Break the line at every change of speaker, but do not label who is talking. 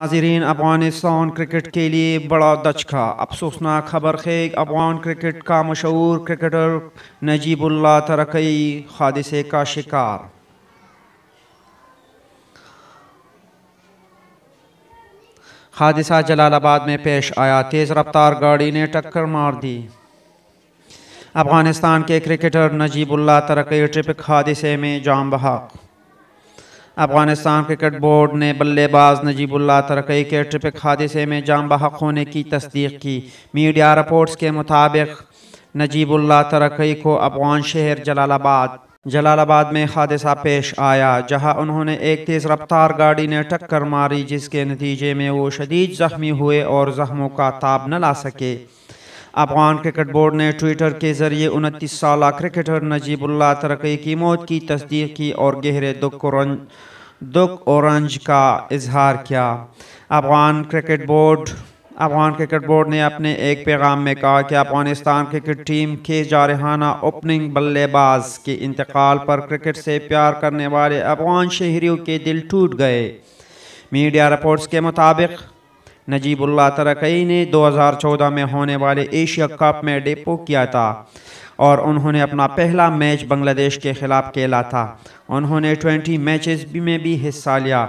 नाज़रीन, अफगानिस्तान क्रिकेट के लिए बड़ा दचका। अफसोसनाक खबर है, अफगान क्रिकेट का मशहूर क्रिकेटर नजीबुल्लाह तरकई हादसे का शिकार। हादसा जलालाबाद में पेश आया, तेज़ रफ्तार गाड़ी ने टक्कर मार दी। अफगानिस्तान के क्रिकेटर नजीबुल्लाह तरकई ट्रैफिक हादसे में जान बहक। अफगानिस्तान क्रिकेट बोर्ड ने बल्लेबाज नजीबुल्लाह तरकई के ट्रैफिक हादसे में जान बहक होने की तस्दीक की। मीडिया रिपोर्ट्स के मुताबिक नजीबुल्लाह तरकई को अफगान शहर जलालाबाद में हादसा पेश आया, जहां उन्होंने एक तेज़ रफ्तार गाड़ी ने टक्कर मारी, जिसके नतीजे में वो शदीद जख्मी हुए और जख्मों का ताब न ला सके। अफगान क्रिकेट बोर्ड ने ट्विटर के जरिए 29 साला क्रिकेटर नजीबुल्लाह तरकई की मौत की तस्दीक की और गहरे दुख और रंज का इजहार किया। अफगान क्रिकेट बोर्ड ने अपने एक पैगाम में कहा कि अफगानिस्तान क्रिकेट टीम के जारहाना ओपनिंग बल्लेबाज के इंतकाल पर क्रिकेट से प्यार करने वाले अफगान शहरियों के दिल टूट गए। मीडिया रिपोर्ट्स के मुताबिक नजीबुल्लाह तरकई ने 2014 में होने वाले एशिया कप में डेब्यू किया था और उन्होंने अपना पहला मैच बांग्लादेश के खिलाफ खेला था। उन्होंने 20 मैचेस में भी हिस्सा लिया।